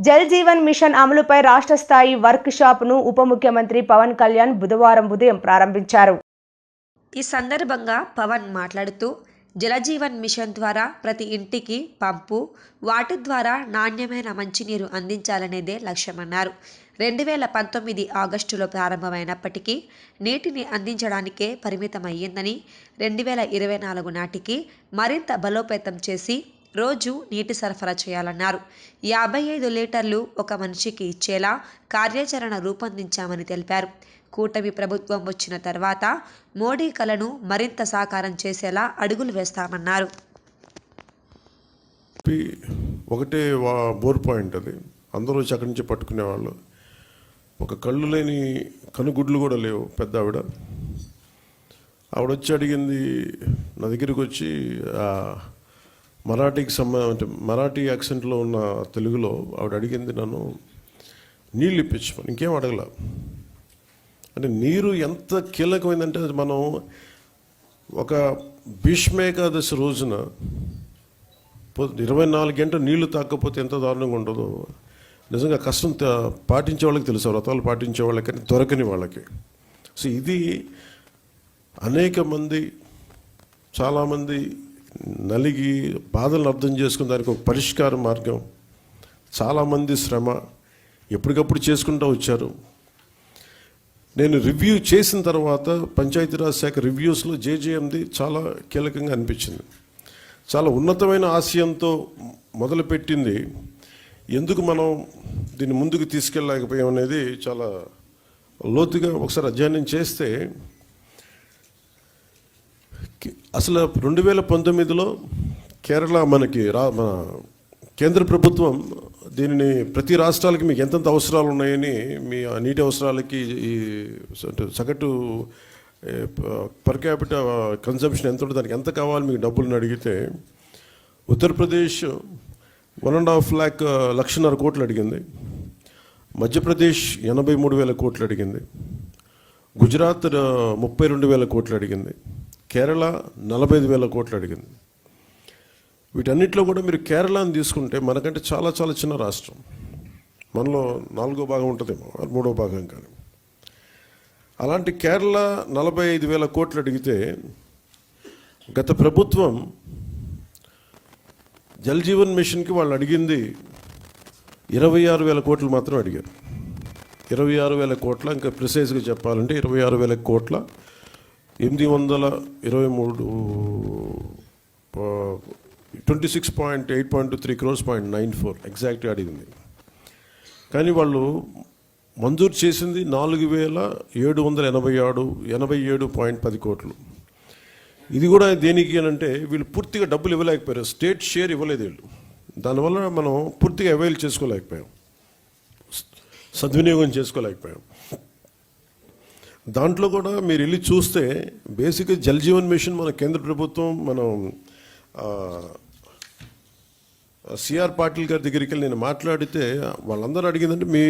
Jal Jeevan machine అమలుపై రాష్ట్ర స్థాయి వర్క్ షాప్ను ఉప ముఖ్యమంత్రి పవన్ కళ్యాణ్ బుధవారం ఉదయం ప్రారంభించారు. ఈ సందర్భంగా పవన్ మాట్లాడుతూ జలజీవన్ మిషన్ ద్వారా ప్రతి ఇంటికి పంపు, వాటి ద్వారా నాణ్యమైన మంచినీరు అందించాలనేదే లక్ష్యమన్నారు. 2019 ఆగస్టులో ప్రారంభమైనప్పటికీ నీటిని అందించడానికే పరిమితమయ్యిందని, 2024 నాటికి మరింత బలోపేతం చేసి రోజు నీటి సరఫరా చేయాలన్నారు. 55 లీటర్లు ఒక మనిషికి ఇచ్చేలా కార్యాచరణ రూపొందించామని తెలిపారు. కూటమి ప్రభుత్వం వచ్చిన తర్వాత మోడీ కలను మరింత సాకారం చేసేలా అడుగులు వేస్తామన్నారు. ఒకటే బోర్ పాయింట్, అది అందరూ వచ్చి అక్కడి నుంచి పట్టుకునేవాళ్ళు. ఒక కళ్ళు లేని కనుగుడ్లు కూడా లేవు. పెద్ద ఆవిడ వచ్చి అడిగింది, నా దగ్గరికి వచ్చి మరాఠీకి అంటే మరాఠీ యాక్సెంట్లో ఉన్న తెలుగులో ఆవిడ అడిగింది నన్ను నీళ్ళు ఇప్పించమని. ఇంకేం అడగల. అంటే నీరు ఎంత కీలకమైందంటే, మనం ఒక భీష్మేకాదశి రోజున 24 గంటలు నీళ్లు తాకపోతే ఎంత దారుణంగా ఉండదో నిజంగా కష్టం పాటించే వాళ్ళకి తెలుసు, వ్రతాలు పాటించే వాళ్ళకి, దొరకని వాళ్ళకి. సో ఇది అనేక మంది, చాలామంది నలిగి బాధలను అర్థం చేసుకుని దానికి ఒక పరిష్కార మార్గం, చాలామంది శ్రమ ఎప్పటికప్పుడు చేసుకుంటూ వచ్చారు. నేను రివ్యూ చేసిన తర్వాత పంచాయతీరాజ్ శాఖ రివ్యూస్లో జేజేఎంది చాలా కీలకంగా అనిపించింది. చాలా ఉన్నతమైన ఆశయంతో మొదలుపెట్టింది. ఎందుకు మనం దీన్ని ముందుకు తీసుకెళ్ళలేకపోయాం అనేది చాలా లోతుగా ఒకసారి అధ్యయనం చేస్తే, అసలు 2019లో కేరళ మన కేంద్ర ప్రభుత్వం దీనిని ప్రతి రాష్ట్రాలకి మీకు ఎంతెంత అవసరాలు ఉన్నాయని, మీ నీటి అవసరాలకి ఈ సగటు పర్ క్యాపిటల్ కన్సంప్షన్ ఎంత ఉంటుంది, దానికి ఎంత కావాలి మీకు డబ్బులను అడిగితే, ఉత్తరప్రదేశ్ 1.5 లక్షన్నర కోట్లు అడిగింది, మధ్యప్రదేశ్ 83,000 కోట్లు అడిగింది, గుజరాత్ 32,000 కోట్లు అడిగింది, కేరళ 45,000 కోట్లు అడిగింది. వీటన్నిటిలో కూడా మీరు కేరళని తీసుకుంటే మనకంటే చాలా చాలా చిన్న రాష్ట్రం. మనలో 4వ భాగం ఉంటుందేమో, 3వ భాగం కానీ. అలాంటి కేరళ 45,000 కోట్లు అడిగితే, గత ప్రభుత్వం జల్ జీవన్ మిషన్కి వాళ్ళు అడిగింది 26,000 కోట్లు మాత్రం అడిగారు. 26,000 కోట్ల, ఇంకా ప్రిసైజ్గా చెప్పాలంటే 26,000 కోట్ల 823 26.8.23 crores 0.94 ఎగ్జాక్ట్గా అడిగింది. కానీ వాళ్ళు మంజూరు చేసింది 4,787.10 కోట్లు. ఇది కూడా దేనికి అని అంటే, వీళ్ళు పూర్తిగా డబ్బులు ఇవ్వలేకపోయారు, స్టేట్ షేర్ ఇవ్వలేదు వీళ్ళు. దానివల్ల మనం పూర్తిగా అవైల్ చేసుకోలేకపోయాం, సద్వినియోగం చేసుకోలేకపోయాం. దాంట్లో కూడా మీరు వెళ్ళి చూస్తే బేసిక్గా జల్ జీవన్ మిషన్ మన కేంద్ర ప్రభుత్వం, మనం సిఆర్ పాటిల్ గారి దగ్గరికి వెళ్ళి నేను మాట్లాడితే వాళ్ళందరూ అడిగిందంటే, మీ